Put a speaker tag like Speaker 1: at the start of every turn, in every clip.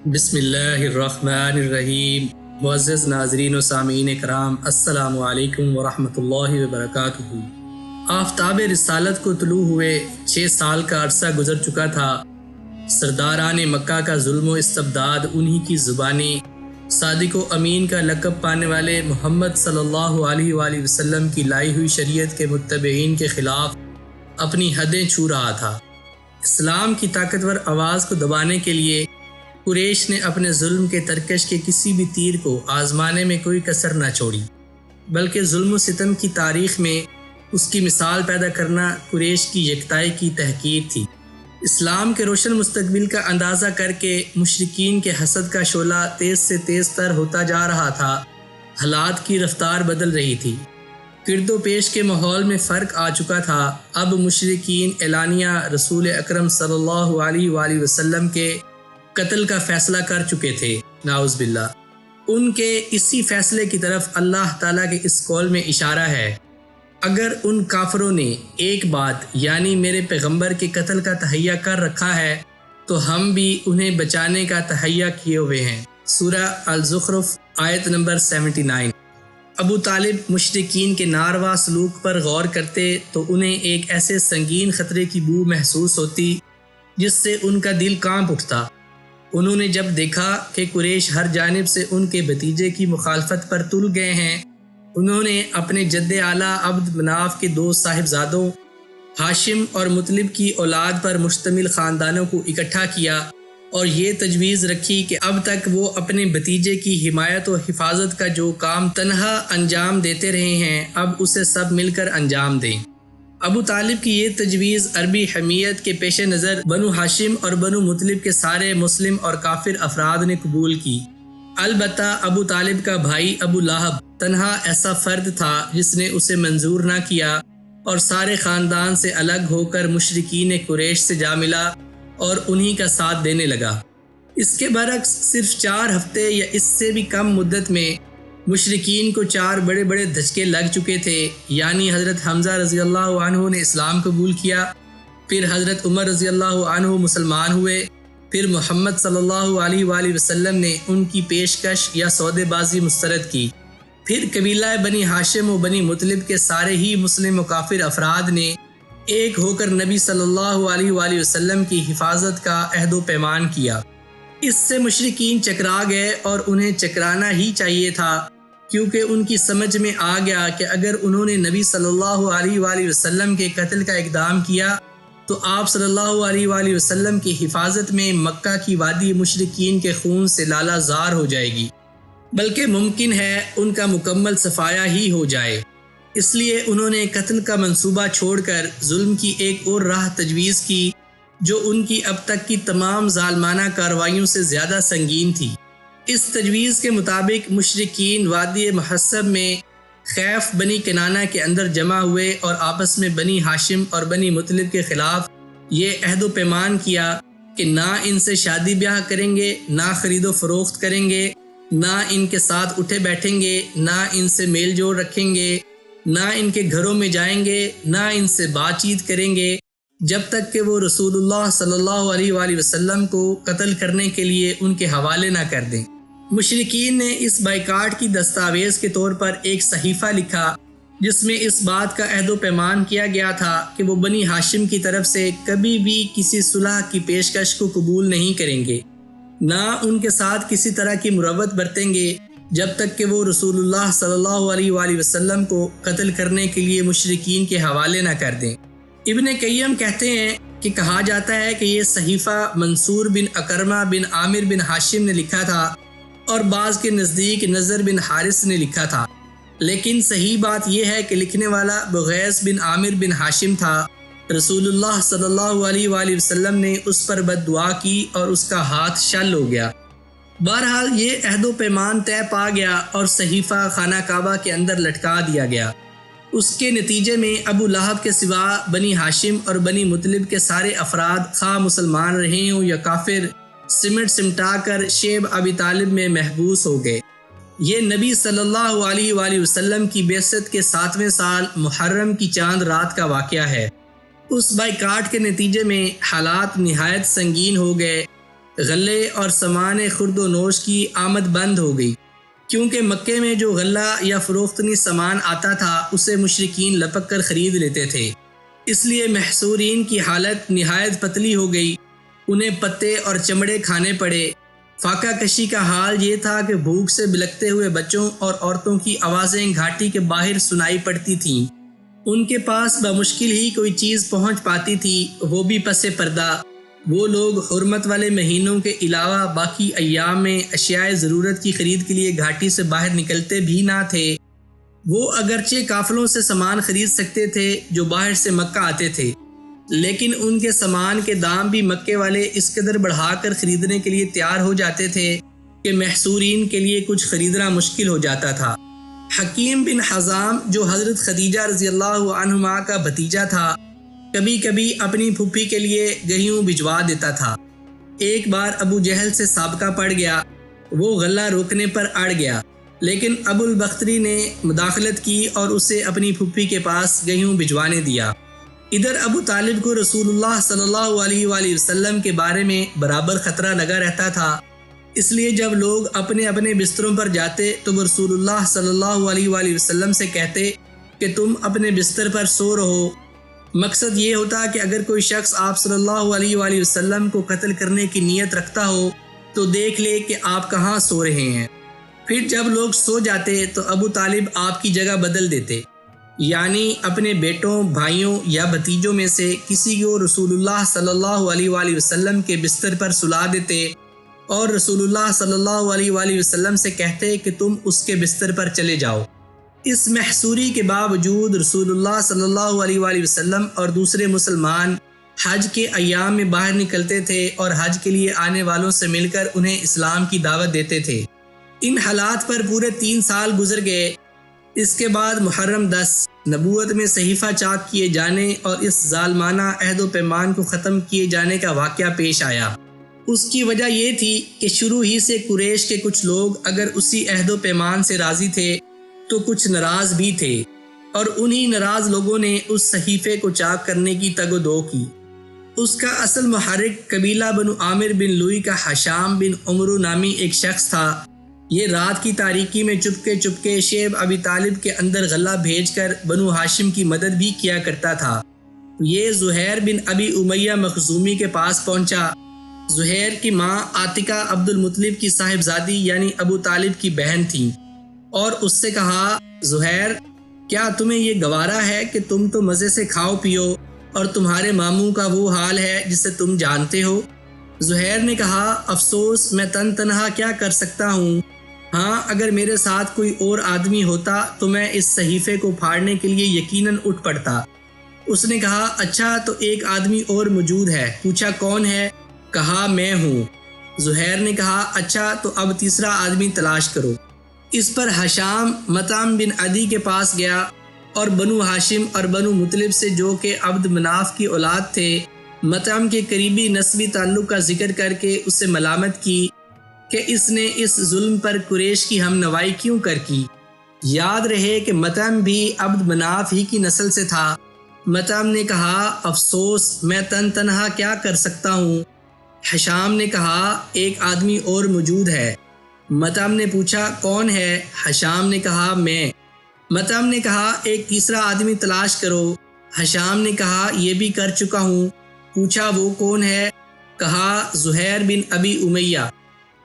Speaker 1: بسم اللہ الرحمن الرحیم۔ معزز ناظرین و سامعین کرام، السلام علیکم ورحمۃ اللہ وبرکاتہ۔ آفتاب رسالت کو طلوع ہوئے 6 سال کا عرصہ گزر چکا تھا۔ سرداران مکہ کا ظلم و استبداد انہی کی زبانی صادق و امین کا لقب پانے والے محمد صلی اللہ علیہ وآلہ وسلم کی لائی ہوئی شریعت کے متبعین کے خلاف اپنی حدیں چھو رہا تھا۔ اسلام کی طاقتور آواز کو دبانے کے لیے قریش نے اپنے ظلم کے ترکش کے کسی بھی تیر کو آزمانے میں کوئی کسر نہ چھوڑی، بلکہ ظلم و ستم کی تاریخ میں اس کی مثال پیدا کرنا قریش کی یکتائی کی تحقیر تھی۔ اسلام کے روشن مستقبل کا اندازہ کر کے مشرکین کے حسد کا شعلہ تیز سے تیز تر ہوتا جا رہا تھا۔ حالات کی رفتار بدل رہی تھی، گرد و پیش کے ماحول میں فرق آ چکا تھا۔ اب مشرکین اعلانیہ رسول اکرم صلی اللہ علیہ وآلہ وسلم کے قتل کا فیصلہ کر چکے تھے، نعوذ باللہ۔ ان کے اسی فیصلے کی طرف اللہ تعالیٰ کے اس قول میں اشارہ ہے، اگر ان کافروں نے ایک بات یعنی میرے پیغمبر کے قتل کا تہیہ کر رکھا ہے تو ہم بھی انہیں بچانے کا تہیہ کیے ہوئے ہیں۔ سورہ الزخرف آیت نمبر 79۔ ابو طالب مشرکین کے ناروا سلوک پر غور کرتے تو انہیں ایک ایسے سنگین خطرے کی بو محسوس ہوتی جس سے ان کا دل کانپ اٹھتا۔ انہوں نے جب دیکھا کہ قریش ہر جانب سے ان کے بھتیجے کی مخالفت پر تل گئے ہیں، انہوں نے اپنے جد اعلیٰ عبد مناف کے 2 صاحبزادوں ہاشم اور مطلب کی اولاد پر مشتمل خاندانوں کو اکٹھا کیا اور یہ تجویز رکھی کہ اب تک وہ اپنے بھتیجے کی حمایت و حفاظت کا جو کام تنہا انجام دیتے رہے ہیں، اب اسے سب مل کر انجام دیں۔ ابو طالب کی یہ تجویز عربی حمیت کے پیش نظر بنو ہاشم اور بنو مطلب کے سارے مسلم اور کافر افراد نے قبول کی۔ البتہ ابو طالب کا بھائی ابو لہب تنہا ایسا فرد تھا جس نے اسے منظور نہ کیا اور سارے خاندان سے الگ ہو کر مشرکین قریش سے جا ملا اور انہی کا ساتھ دینے لگا۔ اس کے برعکس صرف 4 ہفتے یا اس سے بھی کم مدت میں مشرکین کو 4 بڑے بڑے دھچکے لگ چکے تھے، یعنی حضرت حمزہ رضی اللہ عنہ نے اسلام قبول کیا، پھر حضرت عمر رضی اللہ عنہ مسلمان ہوئے، پھر محمد صلی اللہ علیہ وآلہ وسلم نے ان کی پیشکش یا سودے بازی مسترد کی، پھر قبیلہ بنی ہاشم و بنی مطلب کے سارے ہی مسلم و کافر افراد نے ایک ہو کر نبی صلی اللہ علیہ وآلہ وسلم کی حفاظت کا عہد و پیمان کیا۔ اس سے مشرکین چکرا گئے اور انہیں چکرانا ہی چاہیے تھا، کیونکہ ان کی سمجھ میں آ گیا کہ اگر انہوں نے نبی صلی اللہ علیہ وآلہ وسلم کے قتل کا اقدام کیا تو آپ صلی اللہ علیہ وآلہ وسلم کی حفاظت میں مکہ کی وادی مشرکین کے خون سے لالا زار ہو جائے گی، بلکہ ممکن ہے ان کا مکمل صفایا ہی ہو جائے۔ اس لیے انہوں نے قتل کا منصوبہ چھوڑ کر ظلم کی ایک اور راہ تجویز کی جو ان کی اب تک کی تمام ظالمانہ کارروائیوں سے زیادہ سنگین تھی۔ اس تجویز کے مطابق مشرکین وادی محصب میں خیف بنی کنانہ کے اندر جمع ہوئے اور آپس میں بنی ہاشم اور بنی مطلب کے خلاف یہ عہد و پیمان کیا کہ نہ ان سے شادی بیاہ کریں گے، نہ خرید و فروخت کریں گے، نہ ان کے ساتھ اٹھے بیٹھیں گے، نہ ان سے میل جوڑ رکھیں گے، نہ ان کے گھروں میں جائیں گے، نہ ان سے بات چیت کریں گے، جب تک کہ وہ رسول اللہ صلی اللہ علیہ وآلہ وسلم کو قتل کرنے کے لیے ان کے حوالے نہ کر دیں۔ مشرکین نے اس بائیکاٹ کی دستاویز کے طور پر ایک صحیفہ لکھا جس میں اس بات کا عہد و پیمان کیا گیا تھا کہ وہ بنی ہاشم کی طرف سے کبھی بھی کسی صلح کی پیشکش کو قبول نہیں کریں گے، نہ ان کے ساتھ کسی طرح کی مروت برتیں گے جب تک کہ وہ رسول اللہ صلی اللہ علیہ وآلہ وسلم کو قتل کرنے کے لیے مشرکین کے حوالے نہ کر دیں۔ ابن قیم کہتے ہیں کہ کہا جاتا ہے کہ یہ صحیفہ منصور بن اکرمہ بن عامر بن ہاشم نے لکھا تھا اور بعض کے نزدیک نضر بن حارث نے لکھا تھا، لیکن صحیح بات یہ ہے کہ لکھنے والا بغیث بن عامر بن ہاشم تھا۔ رسول اللہ صلی اللہ علیہ وآلہ وسلم نے اس پر بد دعا کی اور اس کا ہاتھ شل ہو گیا۔ بہرحال یہ عہد و پیمان طے پا گیا اور صحیفہ خانہ کعبہ کے اندر لٹکا دیا گیا۔ اس کے نتیجے میں ابو لہب کے سوا بنی ہاشم اور بنی مطلب کے سارے افراد خواہ مسلمان رہے ہوں یا کافر سمٹ سمٹا کر شیب ابی طالب میں محبوس ہو گئے۔ یہ نبی صلی اللہ علیہ وآلہ وسلم کی بعثت کے 7ویں سال محرم کی چاند رات کا واقعہ ہے۔ اس بائیکاٹ کے نتیجے میں حالات نہایت سنگین ہو گئے۔ غلے اور سامان خرد و نوش کی آمد بند ہو گئی، کیونکہ مکے میں جو غلہ یا فروختنی سامان آتا تھا اسے مشرکین لپک کر خرید لیتے تھے۔ اس لیے محصورین کی حالت نہایت پتلی ہو گئی، انہیں پتے اور چمڑے کھانے پڑے۔ فاقہ کشی کا حال یہ تھا کہ بھوک سے بلکتے ہوئے بچوں اور عورتوں کی آوازیں گھاٹی کے باہر سنائی پڑتی تھیں۔ ان کے پاس بمشکل ہی کوئی چیز پہنچ پاتی تھی، وہ بھی پس پردہ۔ وہ لوگ حرمت والے مہینوں کے علاوہ باقی ایام میں اشیاء ضرورت کی خرید کے لیے گھاٹی سے باہر نکلتے بھی نہ تھے۔ وہ اگرچہ قافلوں سے سامان خرید سکتے تھے جو باہر سے مکہ آتے تھے، لیکن ان کے سامان کے دام بھی مکے والے اس قدر بڑھا کر خریدنے کے لیے تیار ہو جاتے تھے کہ محصورین کے لیے کچھ خریدنا مشکل ہو جاتا تھا۔ حکیم بن حزام جو حضرت خدیجہ رضی اللہ عنہما کا بھتیجا تھا، کبھی کبھی اپنی پھوپھی کے لیے گیہوں بھجوا دیتا تھا۔ ایک بار ابو جہل سے سابقہ پڑ گیا، وہ غلہ روکنے پر اڑ گیا، لیکن ابو البختری نے مداخلت کی اور اسے اپنی پھوپھی کے پاس گیہوں بھجوانے دیا۔ ادھر ابو طالب کو رسول اللہ صلی اللہ علیہ وآلہ وسلم کے بارے میں برابر خطرہ لگا رہتا تھا، اس لیے جب لوگ اپنے اپنے بستروں پر جاتے تو وہ رسول اللہ صلی اللہ علیہ وآلہ وسلم سے کہتے کہ تم اپنے بستر پر سو رہو۔ مقصد یہ ہوتا کہ اگر کوئی شخص آپ صلی اللہ علیہ وآلہ وسلم کو قتل کرنے کی نیت رکھتا ہو تو دیکھ لے کہ آپ کہاں سو رہے ہیں۔ پھر جب لوگ سو جاتے تو ابو طالب آپ کی جگہ بدل دیتے، یعنی اپنے بیٹوں، بھائیوں یا بھتیجوں میں سے کسی کو رسول اللہ صلی اللہ علیہ وآلہ وسلم کے بستر پر سلا دیتے اور رسول اللہ صلی اللہ علیہ وآلہ وسلم سے کہتے کہ تم اس کے بستر پر چلے جاؤ۔ اس محصوری کے باوجود رسول اللہ صلی اللہ علیہ وآلہ وسلم اور دوسرے مسلمان حج کے ایام میں باہر نکلتے تھے اور حج کے لیے آنے والوں سے مل کر انہیں اسلام کی دعوت دیتے تھے۔ ان حالات پر پورے 3 سال گزر گئے۔ اس کے بعد محرم 10 نبوت میں صحیفہ چاک کیے جانے اور اس ظالمانہ عہد و پیمان کو ختم کیے جانے کا واقعہ پیش آیا۔ اس کی وجہ یہ تھی کہ شروع ہی سے قریش کے کچھ لوگ اگر اسی عہد و پیمان سے راضی تھے تو کچھ ناراض بھی تھے، اور انہی ناراض لوگوں نے اس صحیفے کو چاک کرنے کی تگ و دو کی۔ اس کا اصل محرک قبیلہ بنو عامر بن لوئی کا حشام بن عمرو نامی ایک شخص تھا۔ یہ رات کی تاریکی میں چپکے شیب ابی طالب کے اندر غلہ بھیج کر بنو ہاشم کی مدد بھی کیا کرتا تھا۔ یہ زہیر بن ابی امیہ مخزومی کے پاس پہنچا۔ زہیر کی ماں عاتقہ عبد المطلب کی صاحبزادی یعنی ابو طالب کی بہن تھیں، اور اس سے کہا، زہیر کیا تمہیں یہ گوارا ہے کہ تم تو مزے سے کھاؤ پیو اور تمہارے ماموں کا وہ حال ہے جسے تم جانتے ہو؟ زہیر نے کہا، افسوس میں تنہا کیا کر سکتا ہوں، ہاں اگر میرے ساتھ کوئی اور آدمی ہوتا تو میں اس صحیفے کو پھاڑنے کے لیے یقیناً اٹھ پڑتا۔ اس نے کہا، اچھا تو ایک آدمی اور موجود ہے؟ پوچھا، کون ہے؟ کہا، میں ہوں۔ زہیر نے کہا، اچھا تو اب تیسرا آدمی تلاش کرو۔ اس پر حشام مطعم بن عدی کے پاس گیا اور بنو ہاشم اور بنو مطلب سے جو کہ عبد مناف کی اولاد تھے، مطعم کے قریبی نسبی تعلق کا ذکر کر کے اسے ملامت کی کہ اس نے اس ظلم پر قریش کی ہم نوائی کیوں کر کی۔ یاد رہے کہ مطعم بھی عبد مناف ہی کی نسل سے تھا۔ مطعم نے کہا، افسوس میں تنہا کیا کر سکتا ہوں۔ حشام نے کہا، ایک آدمی اور موجود ہے۔ مطعم نے پوچھا، کون ہے؟ حشام نے کہا، میں۔ مطعم نے کہا، ایک تیسرا آدمی تلاش کرو۔ حشام نے کہا، یہ بھی کر چکا ہوں۔ پوچھا، وہ کون ہے؟ کہا، زہیر بن ابی امیہ۔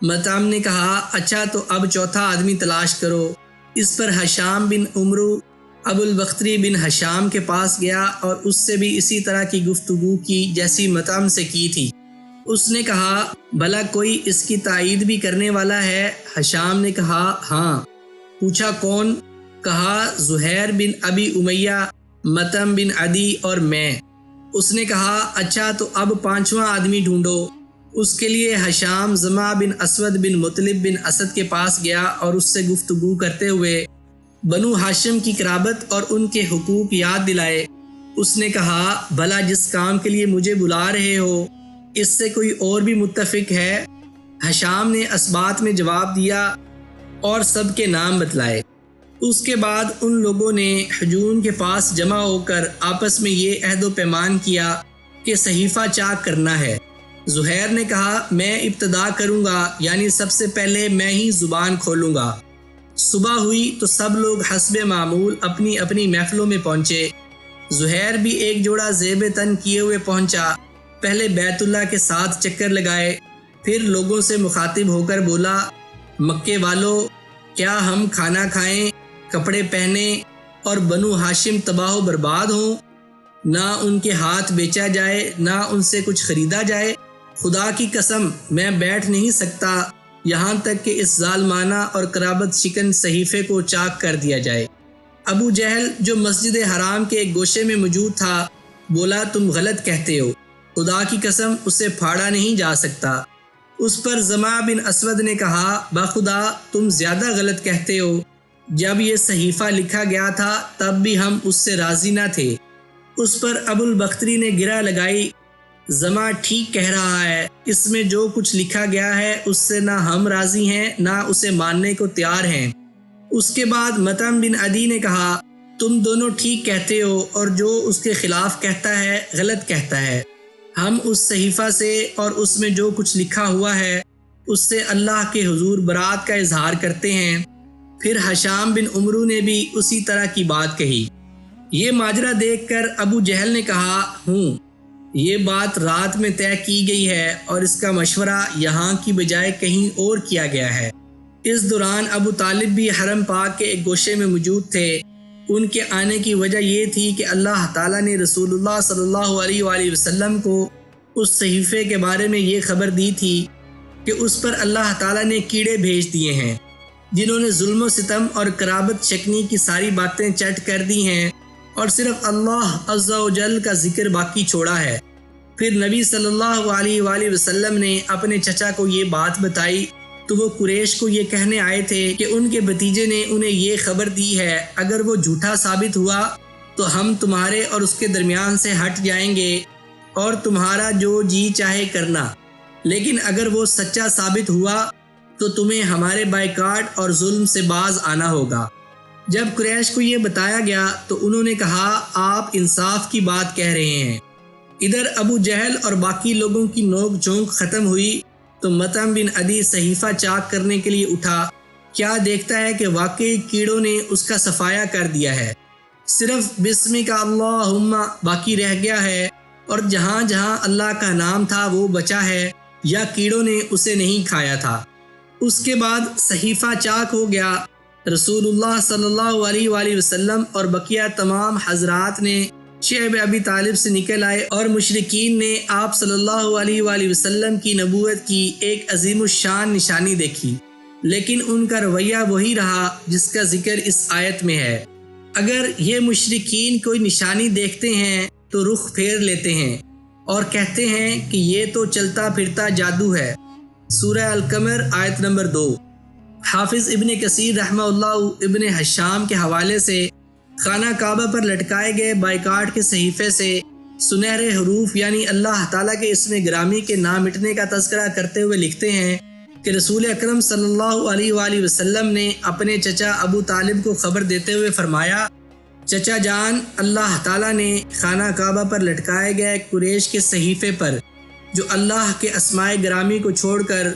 Speaker 1: مطعم نے کہا، اچھا تو اب چوتھا آدمی تلاش کرو۔ اس پر حشام بن عمرو ابو البختری بن حشام کے پاس گیا اور اس سے بھی اسی طرح کی گفتگو کی جیسی مطعم سے کی تھی۔ اس نے کہا، بھلا کوئی اس کی تائید بھی کرنے والا ہے؟ حشام نے کہا، ہاں۔ پوچھا، کون؟ کہا، زہیر بن ابی امیہ، مطعم بن عدی اور میں۔ اس نے کہا، اچھا تو اب پانچواں آدمی ڈھونڈو۔ اس کے لیے حشام زما بن اسود بن مطلب بن اسد کے پاس گیا اور اس سے گفتگو کرتے ہوئے بنو ہاشم کی قرابت اور ان کے حقوق یاد دلائے۔ اس نے کہا، بھلا جس کام کے لیے مجھے بلا رہے ہو اس سے کوئی اور بھی متفق ہے؟ حشام نے اسبات میں جواب دیا اور سب کے نام بتلائے۔ اس کے بعد ان لوگوں نے حجون کے پاس جمع ہو کر آپس میں یہ عہد و پیمان کیا کہ صحیفہ چاک کرنا ہے۔ زہیر نے کہا میں ابتدا کروں گا، یعنی سب سے پہلے میں ہی زبان کھولوں گا۔ صبح ہوئی تو سب لوگ حسب معمول اپنی اپنی محفلوں میں پہنچے۔ زہیر بھی ایک جوڑا زیب تن کیے ہوئے پہنچا۔ پہلے بیت اللہ کے ساتھ چکر لگائے، پھر لوگوں سے مخاطب ہو کر بولا، مکے والو، کیا ہم کھانا کھائیں، کپڑے پہنیں اور بنو ہاشم تباہ و برباد ہوں؟ نہ ان کے ہاتھ بیچا جائے، نہ ان سے کچھ خریدا جائے۔ خدا کی قسم میں بیٹھ نہیں سکتا یہاں تک کہ اس ظالمانہ اور قرابت شکن صحیفے کو چاک کر دیا جائے۔ ابو جہل جو مسجد حرام کے ایک گوشے میں موجود تھا بولا، تم غلط کہتے ہو، خدا کی قسم اسے پھاڑا نہیں جا سکتا۔ اس پر زمع بن اسود نے کہا، بخدا تم زیادہ غلط کہتے ہو، جب یہ صحیفہ لکھا گیا تھا تب بھی ہم اس سے راضی نہ تھے۔ اس پر ابو البختری نے گرہ لگائی، زمع ٹھیک کہہ رہا ہے، اس میں جو کچھ لکھا گیا ہے اس سے نہ ہم راضی ہیں نہ اسے ماننے کو تیار ہیں۔ اس کے بعد مطعم بن عدی نے کہا، تم دونوں ٹھیک کہتے ہو اور جو اس کے خلاف کہتا ہے غلط کہتا ہے۔ ہم اس صحیفہ سے اور اس میں جو کچھ لکھا ہوا ہے اس سے اللہ کے حضور برات کا اظہار کرتے ہیں۔ پھر حشام بن عمرو نے بھی اسی طرح کی بات کہی۔ یہ ماجرا دیکھ کر ابو جہل نے کہا، یہ بات رات میں طے کی گئی ہے اور اس کا مشورہ یہاں کی بجائے کہیں اور کیا گیا ہے۔ اس دوران ابو طالب بھی حرم پاک کے ایک گوشے میں موجود تھے۔ ان کے آنے کی وجہ یہ تھی کہ اللہ تعالیٰ نے رسول اللہ صلی اللہ علیہ وآلہ وسلم کو اس صحیفے کے بارے میں یہ خبر دی تھی کہ اس پر اللہ تعالیٰ نے کیڑے بھیج دیے ہیں جنہوں نے ظلم و ستم اور قرابت شکنی کی ساری باتیں چٹ کر دی ہیں اور صرف اللہ عز و جل کا ذکر باقی چھوڑا ہے۔ پھر نبی صلی اللہ علیہ وآلہ وسلم نے اپنے چچا کو یہ بات بتائی تو وہ قریش کو یہ کہنے آئے تھے کہ ان کے بھتیجے نے انہیں یہ خبر دی ہے، اگر وہ جھوٹا ثابت ہوا تو ہم تمہارے اور اس کے درمیان سے ہٹ جائیں گے اور تمہارا جو جی چاہے کرنا، لیکن اگر وہ سچا ثابت ہوا تو تمہیں ہمارے بائیکاٹ اور ظلم سے باز آنا ہوگا۔ جب قریش کو یہ بتایا گیا تو انہوں نے کہا، آپ انصاف کی بات کہہ رہے ہیں۔ ادھر ابو جہل اور باقی لوگوں کی نوک جھونک ختم ہوئی تو مطعم بن عدی صحیفہ چاک کرنے کے لیے اٹھا۔ کیا دیکھتا ہے کہ واقعی کیڑوں نے اس کا صفایا کر دیا ہے، صرف بسمک اللہم باقی رہ گیا ہے اور جہاں جہاں اللہ کا نام تھا وہ بچا ہے یا کیڑوں نے اسے نہیں کھایا تھا۔ اس کے بعد صحیفہ چاک ہو گیا۔ رسول اللہ صلی اللہ علیہ وآلہ وسلم اور بقیہ تمام حضرات نے شعب ابی طالب سے نکل آئے اور مشرکین نے آپ صلی اللہ علیہ وآلہ وسلم کی نبوت کی ایک عظیم الشان نشانی دیکھی، لیکن ان کا رویہ وہی رہا جس کا ذکر اس آیت میں ہے۔ اگر یہ مشرکین کوئی نشانی دیکھتے ہیں تو رخ پھیر لیتے ہیں اور کہتے ہیں کہ یہ تو چلتا پھرتا جادو ہے۔ سورہ القمر آیت نمبر 2۔ حافظ ابن کثیر رحمہ اللہ ابن حشام کے حوالے سے خانہ کعبہ پر لٹکائے گئے بائیکاٹ کے صحیفے سے سنہرے حروف یعنی اللہ تعالیٰ کے اسم گرامی کے نہ مٹنے کا تذکرہ کرتے ہوئے لکھتے ہیں کہ رسول اکرم صلی اللہ علیہ وآلہ وسلم نے اپنے چچا ابو طالب کو خبر دیتے ہوئے فرمایا، چچا جان، اللہ تعالیٰ نے خانہ کعبہ پر لٹکائے گئے قریش کے صحیفے پر جو اللہ کے اسماء گرامی کو چھوڑ کر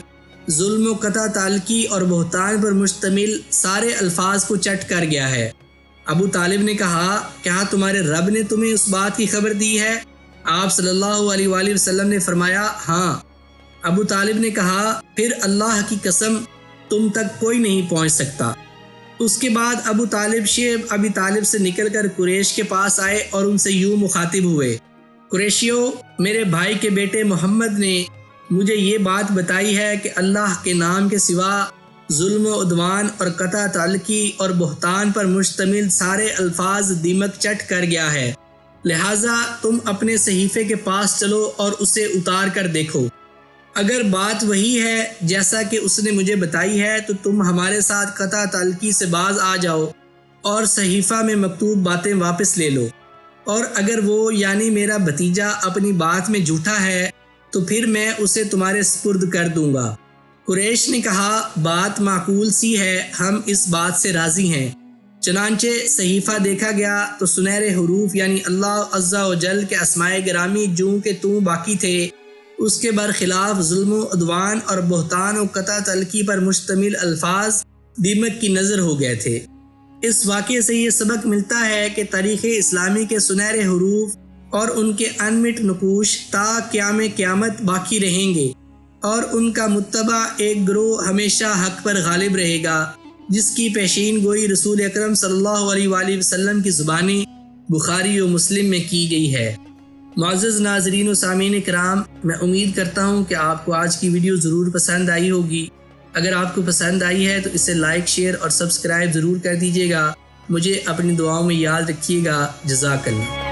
Speaker 1: ظلم و قطع تعلقی اور بہتان پر مشتمل سارے الفاظ کو چٹ کر گیا ہے۔ ابو طالب نے کہا، کیا تمہارے رب نے تمہیں اس بات کی خبر دی ہے؟ آپ صلی اللہ علیہ وآلہ وسلم نے فرمایا، ہاں۔ ابو طالب نے کہا، پھر اللہ کی قسم تم تک کوئی نہیں پہنچ سکتا۔ اس کے بعد ابو طالب شعب ابی طالب سے نکل کر قریش کے پاس آئے اور ان سے یوں مخاطب ہوئے، قریشیو، میرے بھائی کے بیٹے محمد نے مجھے یہ بات بتائی ہے کہ اللہ کے نام کے سوا ظلم و عدوان اور قطع تعلقی اور بہتان پر مشتمل سارے الفاظ دیمک چٹ کر گیا ہے، لہٰذا تم اپنے صحیفے کے پاس چلو اور اسے اتار کر دیکھو۔ اگر بات وہی ہے جیسا کہ اس نے مجھے بتائی ہے تو تم ہمارے ساتھ قطع تعلقی سے باز آ جاؤ اور صحیفہ میں مکتوب باتیں واپس لے لو، اور اگر وہ یعنی میرا بھتیجا اپنی بات میں جھوٹا ہے تو پھر میں اسے تمہارے سپرد کر دوں گا۔ قریش نے کہا، بات معقول سی ہے، ہم اس بات سے راضی ہیں۔ چنانچہ صحیفہ دیکھا گیا تو سنہرے حروف یعنی اللہ عز و جل کے اسماء گرامی جوں کہ توں باقی تھے۔ اس کے برخلاف ظلم و عدوان اور بہتان و قطع تلقی پر مشتمل الفاظ دیمک کی نظر ہو گئے تھے۔ اس واقعے سے یہ سبق ملتا ہے کہ تاریخ اسلامی کے سنہرے حروف اور ان کے انمٹ نقوش تا قیام قیامت باقی رہیں گے، اور ان کا متبع ایک گروہ ہمیشہ حق پر غالب رہے گا، جس کی پیشین گوئی رسول اکرم صلی اللہ علیہ وآلہ وسلم کی زبانی بخاری و مسلم میں کی گئی ہے۔ معزز ناظرین و سامعین کرام، میں امید کرتا ہوں کہ آپ کو آج کی ویڈیو ضرور پسند آئی ہوگی۔ اگر آپ کو پسند آئی ہے تو اسے لائک، شیئر اور سبسکرائب ضرور کر دیجیے گا۔ مجھے اپنی دعاؤں میں یاد رکھیے گا۔ جزاک اللہ۔